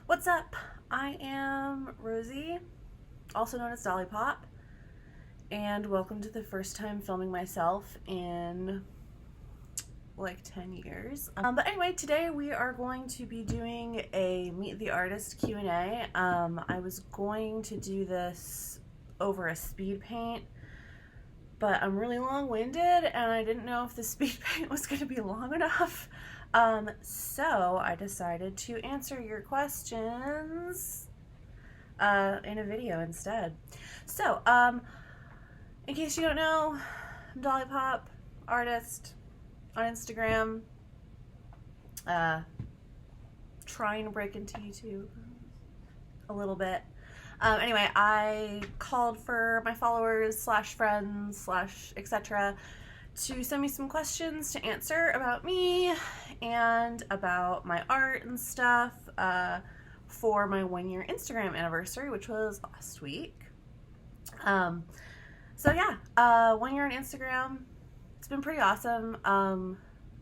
What's up? I am Rosie, also known as Dolly Pop, and welcome to the first time filming myself in like 10 years. But anyway, today we are going to be doing a Meet the Artist Q&A. I was going to do this over a speed paint, but I'm really long-winded and I didn't know if the speed paint was going to be long enough. So I decided to answer your questions in a video instead. So, in case you don't know, I'm Dolly Pop, artist on Instagram, trying to break into YouTube a little bit. Anyway, I called for my followers slash friends slash etc. to send me some questions to answer about me and about my art and stuff for my 1-year Instagram anniversary, which was last week. So yeah, 1 year on Instagram. It's been pretty awesome.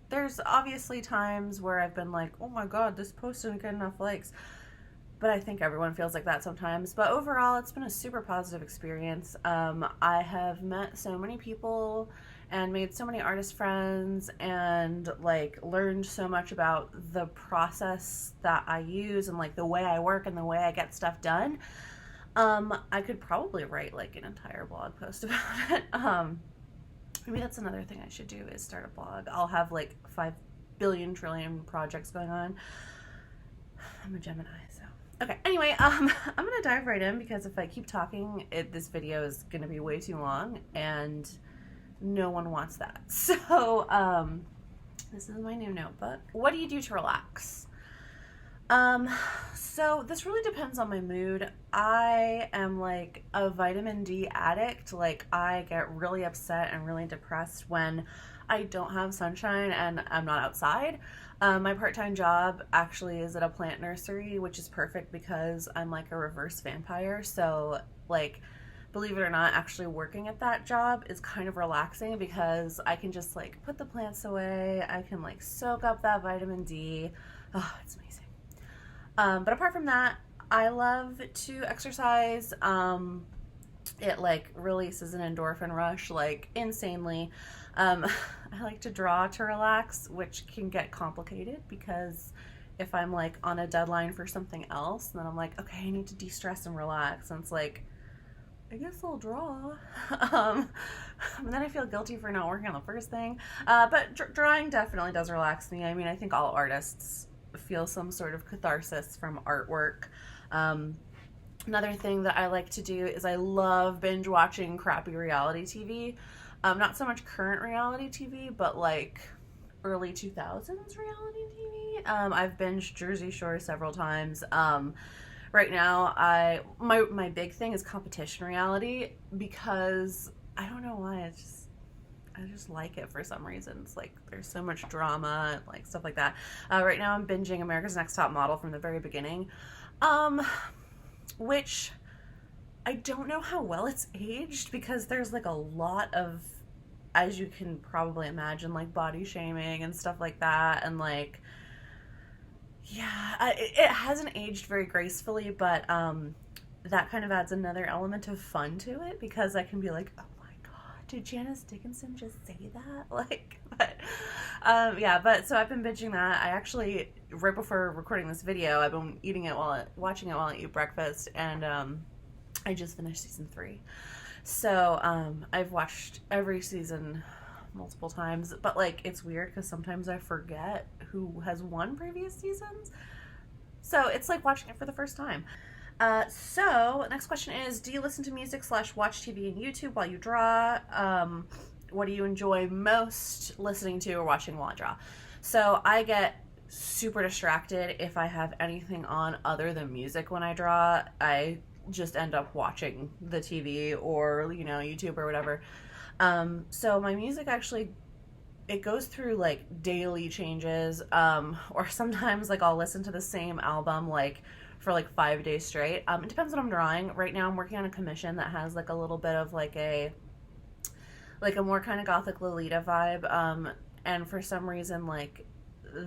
There's obviously times where I've been like, oh my god, this post didn't get enough likes. But I think everyone feels like that sometimes. But overall, it's been a super positive experience. I have met so many people and made so many artist friends and like learned so much about the process that I use and like the way I work and the way I get stuff done. I could probably write like an entire blog post about it. Maybe that's another thing I should do is start a blog. I'll have like 5 billion trillion projects going on. I'm a Gemini, so. Okay, anyway, I'm gonna dive right in because if I keep talking, this video is gonna be way too long and no one wants that. So, this is my new notebook. What do you do to relax? So this really depends on my mood. I am like a vitamin D addict. Like I get really upset and really depressed when I don't have sunshine and I'm not outside. My part-time job actually is at a plant nursery, which is perfect because I'm like a reverse vampire. So like, believe it or not, actually working at that job is kind of relaxing because I can just like put the plants away. I can like soak up that vitamin D. Oh, it's amazing. But apart from that, I love to exercise. It like releases an endorphin rush like insanely. I like to draw to relax, which can get complicated because if I'm like on a deadline for something else, then I'm like, okay, I need to de-stress and relax. And it's like, I guess I'll draw. And then I feel guilty for not working on the first thing. But drawing definitely does relax me. I mean, I think all artists feel some sort of catharsis from artwork. Another thing that I like to do is I love binge watching crappy reality TV. Not so much current reality TV, but like early 2000s reality TV. I've binged Jersey Shore several times. Right now, my big thing is competition reality because I don't know why, I just like it for some reason. It's like there's so much drama and like stuff like that. Right now I'm binging America's Next Top Model from the very beginning, which I don't know how well it's aged because there's like a lot of, as you can probably imagine, like body shaming and stuff like that, and like, yeah, it hasn't aged very gracefully, but that kind of adds another element of fun to it because I can be like, oh my god, did Janice Dickinson just say that? Like, but yeah, but so I've been binging that. I actually, right before recording this video, I've been watching it while I eat breakfast, and I just finished season 3. So I've watched every season multiple times, but like it's weird because sometimes I forget who has won previous seasons, so it's like watching it for the first time. So next question is, do you listen to music / watch TV and YouTube while you draw? What do you enjoy most listening to or watching while I draw? So I get super distracted if I have anything on other than music when I draw. I just end up watching the TV or, you know, YouTube or whatever. So my music actually, it goes through like daily changes, or sometimes like I'll listen to the same album like for like 5 days straight. It depends what I'm drawing. Right now I'm working on a commission that has like a little bit of like a more kind of gothic Lolita vibe, and for some reason like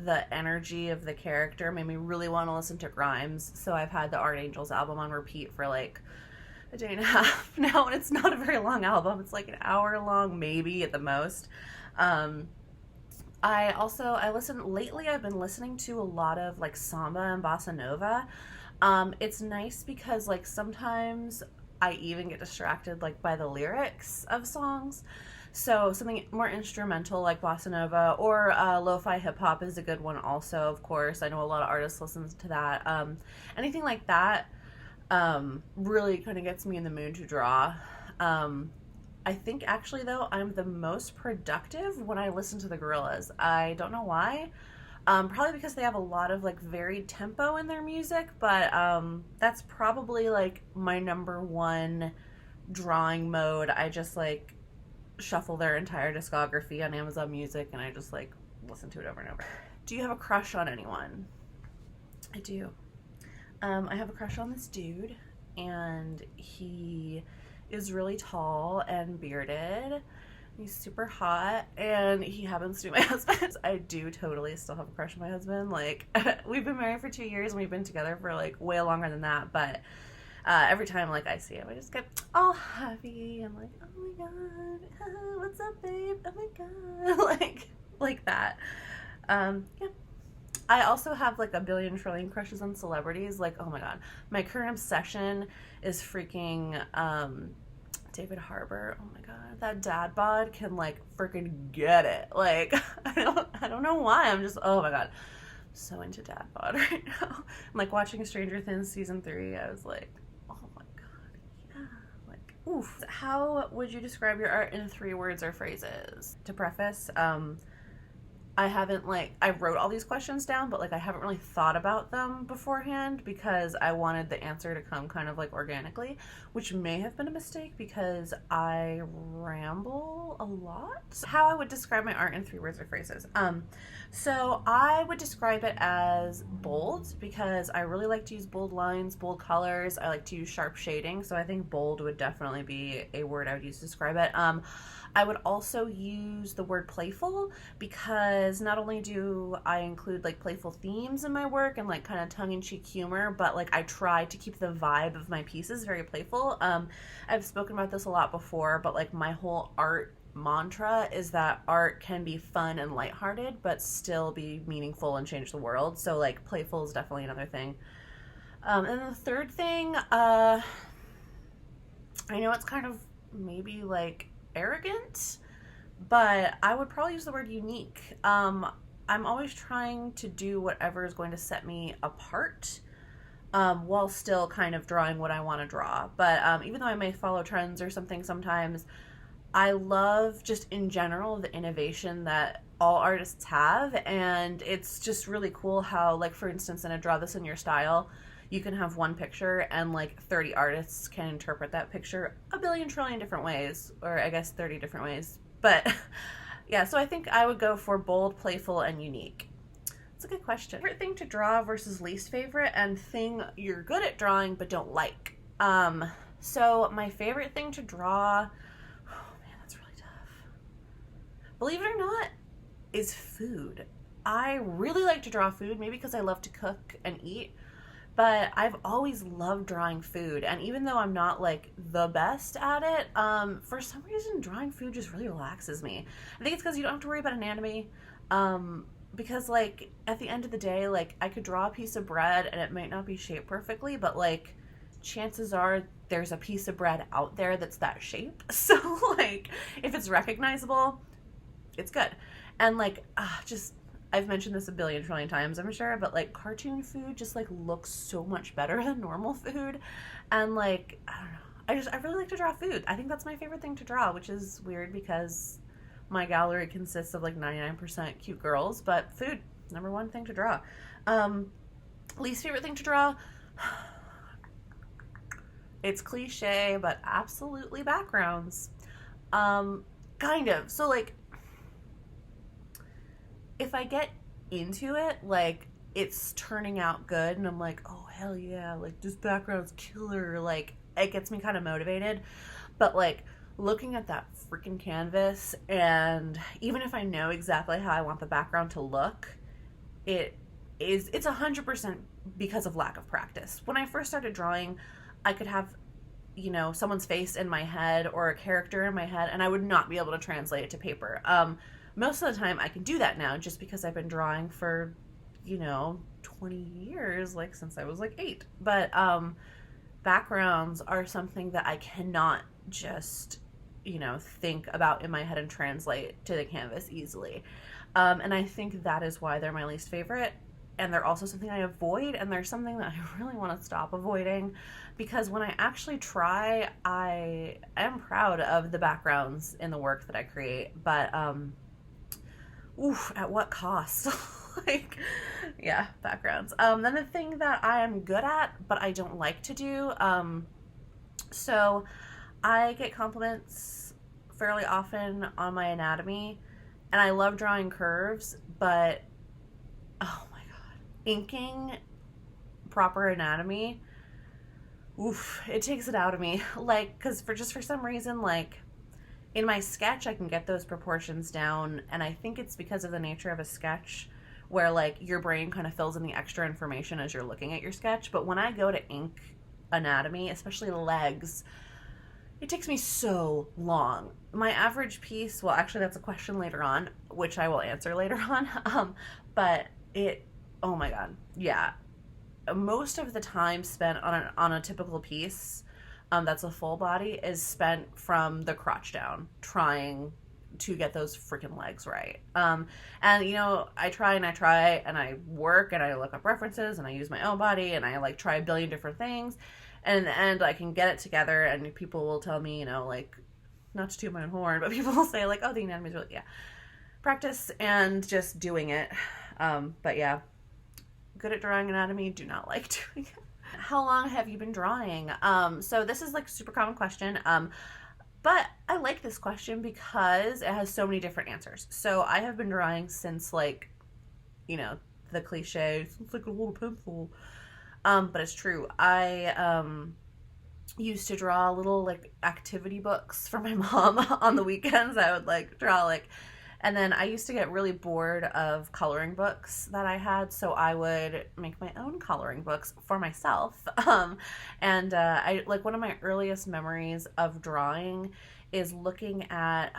the energy of the character made me really want to listen to Grimes. So I've had the Art Angels album on repeat for like a day and a half now, and it's not a very long album. It's like an hour long, maybe at the most. I listen lately. I've been listening to a lot of like samba and bossa nova. It's nice because like sometimes I even get distracted like by the lyrics of songs. So something more instrumental like bossa nova or lo-fi hip hop is a good one also, of course. I know a lot of artists listen to that. Anything like that really kind of gets me in the mood to draw. I think actually though I'm the most productive when I listen to the Gorillaz. I don't know why. Probably because they have a lot of like varied tempo in their music, but that's probably like my number one drawing mode. I just like shuffle their entire discography on Amazon Music and I just like listen to it over and over. Do you have a crush on anyone? I do. I have a crush on this dude, and he is really tall and bearded. He's super hot, and he happens to be my husband. I do totally still have a crush on my husband. Like, we've been married for 2 years, and we've been together for, like, way longer than that, but every time, like, I see him, I just get all happy. I'm like, oh my god, what's up, babe? Oh my god. like that. Yeah. I also have like a billion trillion crushes on celebrities. Like, oh my god, my current obsession is freaking David Harbour. Oh my god, that dad bod can like freaking get it. Like, I don't know why. I'm just, oh my god, so into dad bod right now. I'm like watching Stranger Things season 3. I was like, oh my god, yeah. Like, oof. How would you describe your art in 3 words or phrases? To preface, I wrote all these questions down, but like I haven't really thought about them beforehand because I wanted the answer to come kind of like organically, which may have been a mistake because I ramble a lot. How I would describe my art in 3 words or phrases. So I would describe it as bold because I really like to use bold lines, bold colors. I like to use sharp shading, so I think bold would definitely be a word I would use to describe it. I would also use the word playful because not only do I include like playful themes in my work and like kind of tongue-in-cheek humor, but like I try to keep the vibe of my pieces very playful. I've spoken about this a lot before, but like my whole art mantra is that art can be fun and lighthearted but still be meaningful and change the world. So like playful is definitely another thing. And the third thing, I know it's kind of maybe like arrogant, but I would probably use the word unique. I'm always trying to do whatever is going to set me apart, while still kind of drawing what I want to draw. But even though I may follow trends or something sometimes, I love just in general the innovation that all artists have, and it's just really cool how, like, for instance, in a Draw This in Your Style, you can have one picture and like 30 artists can interpret that picture a billion trillion different ways, or I guess 30 different ways. But yeah, so I think I would go for bold, playful, and unique. It's a good question. Favorite thing to draw versus least favorite, and thing you're good at drawing but don't like. So my favorite thing to draw, oh man, that's really tough. Believe it or not, is food. I really like to draw food, maybe because I love to cook and eat. But I've always loved drawing food, and even though I'm not like the best at it, for some reason drawing food just really relaxes me. I think it's because you don't have to worry about anatomy, because like at the end of the day, like I could draw a piece of bread and it might not be shaped perfectly, but like chances are there's a piece of bread out there that's that shape. So like if it's recognizable, it's good. And like just, I've mentioned this a billion trillion times, I'm sure, but like cartoon food just like looks so much better than normal food. And like, I don't know, I really like to draw food. I think that's my favorite thing to draw, which is weird because my gallery consists of like 99% cute girls, but food, number one thing to draw. Least favorite thing to draw, it's cliche, but absolutely backgrounds. Kind of. So like, if I get into it, like, it's turning out good, and I'm like, oh, hell yeah, like, this background's killer, like, it gets me kind of motivated, but, like, looking at that freaking canvas, and even if I know exactly how I want the background to look, it's 100% because of lack of practice. When I first started drawing, I could have, you know, someone's face in my head or a character in my head, and I would not be able to translate it to paper. Most of the time I can do that now just because I've been drawing for, you know, 20 years, like since I was like 8. But backgrounds are something that I cannot just, you know, think about in my head and translate to the canvas easily. And I think that is why they're my least favorite. And they're also something I avoid, and they're something that I really want to stop avoiding, because when I actually try, I am proud of the backgrounds in the work that I create, but oof, at what cost? Like, yeah, backgrounds. Then the thing that I am good at, but I don't like to do, so I get compliments fairly often on my anatomy, and I love drawing curves, but oh my god, inking proper anatomy, oof, it takes it out of me. Like, because for some reason, like, in my sketch, I can get those proportions down, and I think it's because of the nature of a sketch where, like, your brain kind of fills in the extra information as you're looking at your sketch. But when I go to ink anatomy, especially legs, it takes me so long. My average piece, well, actually, that's a question later on, which I will answer later on. But oh my god, yeah. Most of the time spent on a typical piece, that's a full body, is spent from the crotch down, trying to get those freaking legs right. And you know, I try and I work and I look up references and I use my own body and I like try a billion different things. And in the end, I can get it together, and people will tell me, you know, like, not to toot my own horn, but people will say, like, oh, the anatomy's really, yeah. Practice and just doing it. But yeah, good at drawing anatomy, do not like doing it. How long have you been drawing? So this is like a super common question. But I like this question because it has so many different answers. So I have been drawing since, like, you know, the cliche, since like a little pencil. But it's true. I used to draw little like activity books for my mom on the weekends. I would like draw like, and then I used to get really bored of coloring books that I had, so I would make my own coloring books for myself. And I like, one of my earliest memories of drawing is looking at,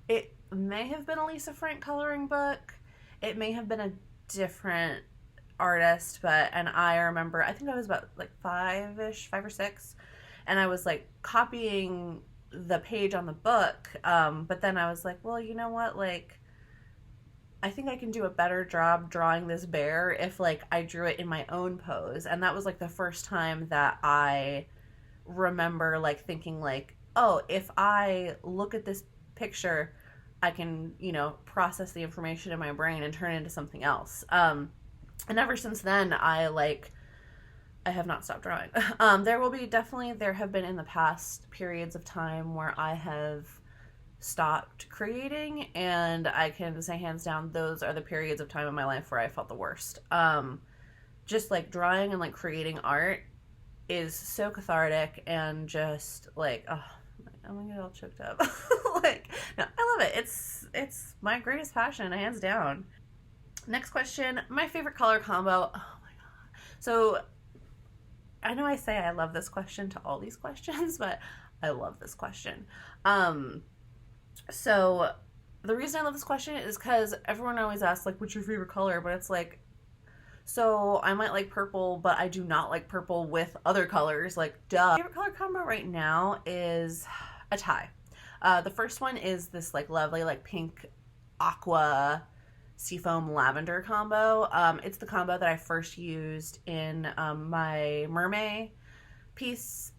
it may have been a Lisa Frank coloring book. It may have been a different artist, and I remember, I think I was about like 5 or 6, and I was like copying the page on the book, but then I was like, well, you know what, like, I think I can do a better job drawing this bear if like I drew it in my own pose. And that was like the first time that I remember like thinking like, oh, if I look at this picture, I can, you know, process the information in my brain and turn it into something else. And ever since then, I have not stopped drawing. There have been in the past periods of time where I have stopped creating, and I can say hands down, those are the periods of time in my life where I felt the worst. Just like drawing and like creating art is so cathartic, and just like, oh, I'm gonna get all choked up. Like, no, I love it. It's my greatest passion, hands down. Next question, my favorite color combo. Oh my god. So I know I say I love this question to all these questions, but I love this question. So the reason I love this question is because everyone always asks, like, what's your favorite color? But it's like, so I might like purple, but I do not like purple with other colors. Like, duh. My favorite color combo right now is a tie. The first one is this like lovely like pink aqua seafoam lavender combo. It's the combo that I first used in my mermaid piece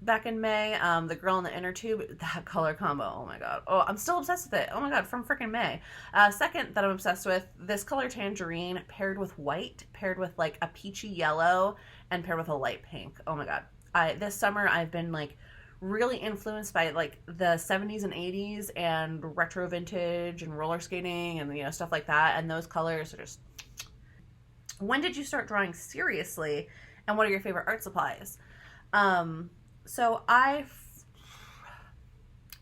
back in May. The girl in the inner tube, that color combo, oh my god. Oh, I'm still obsessed with it. Oh my god, from freaking May. Second that I'm obsessed with, this color tangerine paired with white, paired with like a peachy yellow, and paired with a light pink. Oh my god. This summer I've been like really influenced by like the 70s and 80s and retro vintage and roller skating and, you know, stuff like that. And those colors are just... When did you start drawing seriously, and what are your favorite art supplies? So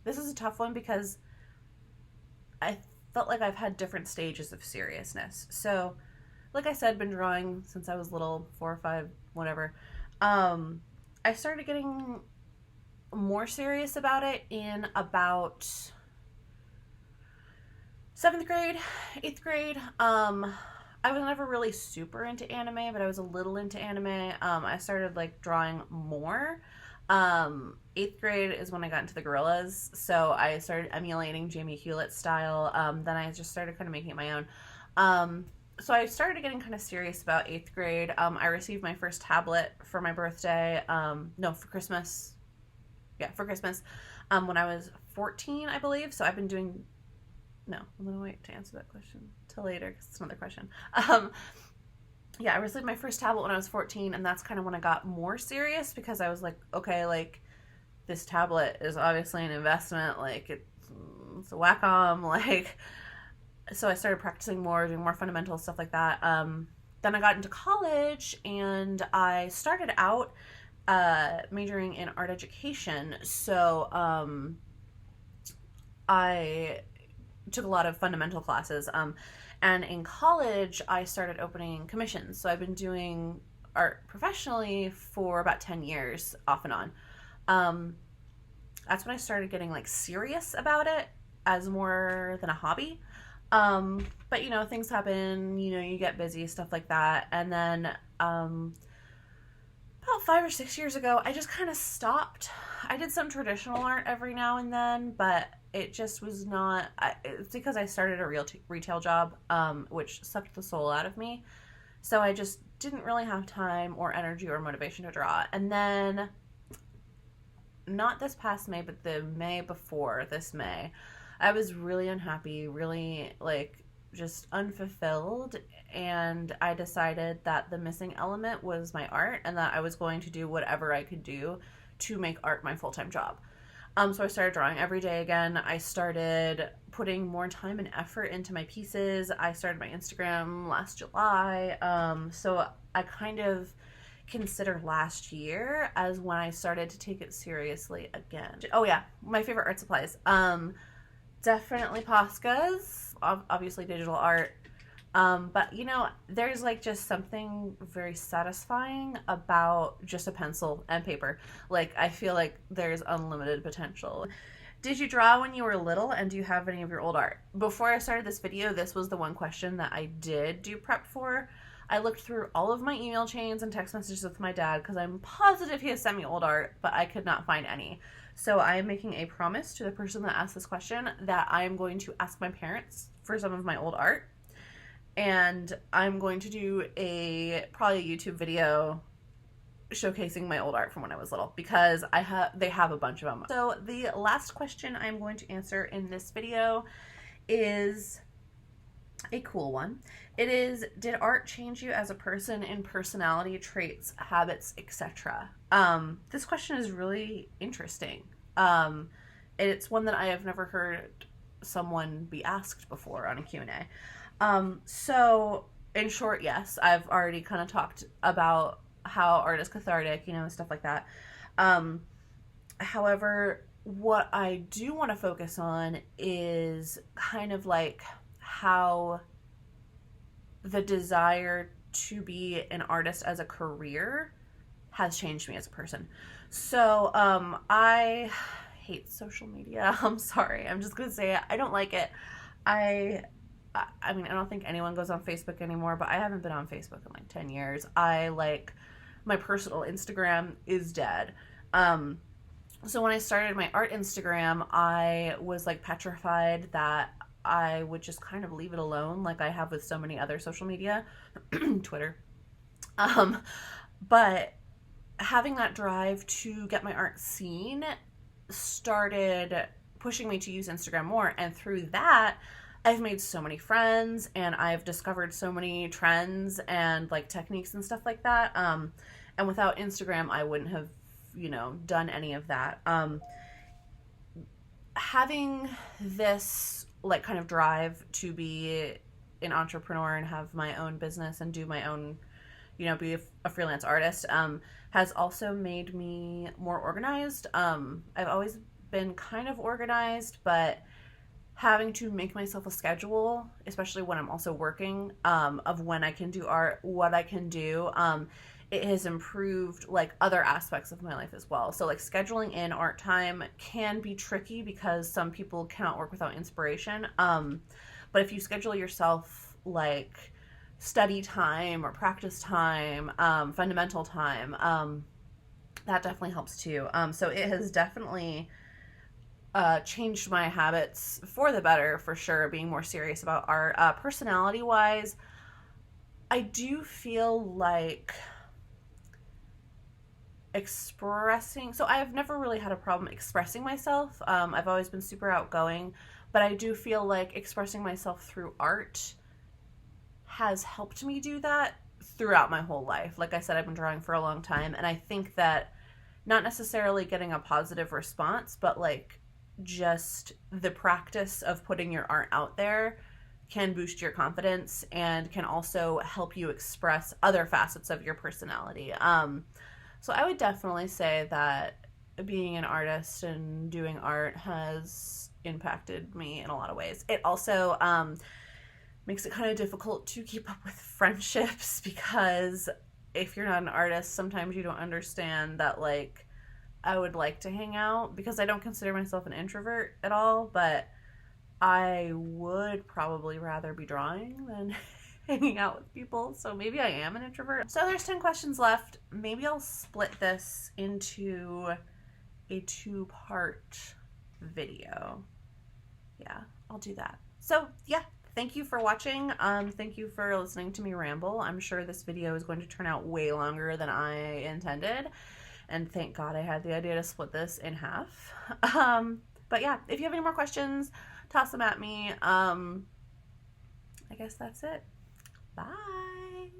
this is a tough one because I felt like I've had different stages of seriousness. So like I said, been drawing since I was little, 4 or 5, whatever. I started getting more serious about it in about 7th grade, 8th grade. I was never really super into anime, but I was a little into anime. I started like drawing more. 8th grade is when I got into the gorillas, so I started emulating Jamie Hewlett's style. Then I just started kind of making it my own. So I started getting kind of serious about 8th grade. I received my first tablet for my birthday. No, for Christmas. Yeah, for Christmas. When I was 14, I believe. So I've been doing... No, I'm going to wait to answer that question till later because it's another question. Yeah, I received my first tablet when I was 14, and that's kind of when I got more serious because I was like, okay, like, this tablet is obviously an investment. Like, it's a Wacom. Like, so I started practicing more, doing more fundamental stuff like that. Then I got into college, and I started out majoring in art education. So I took a lot of fundamental classes. And in college, I started opening commissions. So I've been doing art professionally for about 10 years, off and on. That's when I started getting like serious about it as more than a hobby. But you know, things happen, you know, you get busy, stuff like that. And then about 5 or 6 years ago, I just kind of stopped. I did some traditional art every now and then, but it just was not, it's because I started a retail job, which sucked the soul out of me. So I just didn't really have time or energy or motivation to draw. And then, not this past May, but the May before this May, I was really unhappy, really like just unfulfilled. And I decided that the missing element was my art and that I was going to do whatever I could do to make art my full-time job. So I started drawing every day again. I started putting more time and effort into my pieces. I started my Instagram last July. So I kind of consider last year as when I started to take it seriously again. Oh yeah, my favorite art supplies. Definitely Poscas, obviously digital art. But you know, there's like just something very satisfying about just a pencil and paper. Like, I feel like there's unlimited potential. Did you draw when you were little, and do you have any of your old art? Before I started this video, this was the one question that I did do prep for. I looked through all of my email chains and text messages with my dad because I'm positive he has sent me old art, but I could not find any. So I am making a promise to the person that asked this question that I am going to ask my parents for some of my old art. And I'm going to do probably a YouTube video showcasing my old art from when I was little because they have a bunch of them. So the last question I'm going to answer in this video is a cool one. It is, did art change you as a person in personality, traits, habits, etc.? This question is really interesting. It's one that I have never heard someone be asked before on a Q&A. So in short, yes, I've already kind of talked about how art is cathartic, you know, and stuff like that. However, what I do want to focus on is kind of like how the desire to be an artist as a career has changed me as a person. So, I hate social media. I'm sorry. I'm just gonna say it. I don't like it. I mean, I don't think anyone goes on Facebook anymore, but I haven't been on Facebook in like 10 years. My personal Instagram is dead. So when I started my art Instagram, I was like petrified that I would just kind of leave it alone like I have with so many other social media, Twitter. But having that drive to get my art seen started pushing me to use Instagram more, and through that, I've made so many friends, and I've discovered so many trends and like techniques and stuff like that. And without Instagram, I wouldn't have, you know, done any of that. Having this like kind of drive to be an entrepreneur and have my own business and do my own, you know, be a freelance artist, has also made me more organized. I've always been kind of organized, but having to make myself a schedule, especially when I'm also working, of when I can do art, what I can do. It has improved like other aspects of my life as well. So like scheduling in art time can be tricky because some people cannot work without inspiration. But if you schedule yourself like study time or practice time, fundamental time, that definitely helps too. So it has definitely changed my habits for the better, for sure, being more serious about art. Personality wise, I do feel like expressing, so I've never really had a problem expressing myself. I've always been super outgoing, but I do feel like expressing myself through art has helped me do that throughout my whole life. Like I said, I've been drawing for a long time, and I think that not necessarily getting a positive response, but like just the practice of putting your art out there can boost your confidence and can also help you express other facets of your personality. So I would definitely say that being an artist and doing art has impacted me in a lot of ways. It also makes it kind of difficult to keep up with friendships because if you're not an artist, sometimes you don't understand that, like, I would like to hang out because I don't consider myself an introvert at all, but I would probably rather be drawing than hanging out with people. So maybe I am an introvert. So there's 10 questions left. Maybe I'll split this into a 2-part video. Yeah, I'll do that. So yeah, thank you for watching. Thank you for listening to me ramble. I'm sure this video is going to turn out way longer than I intended. And thank God I had the idea to split this in half. But yeah, if you have any more questions, toss them at me. I guess that's it. Bye.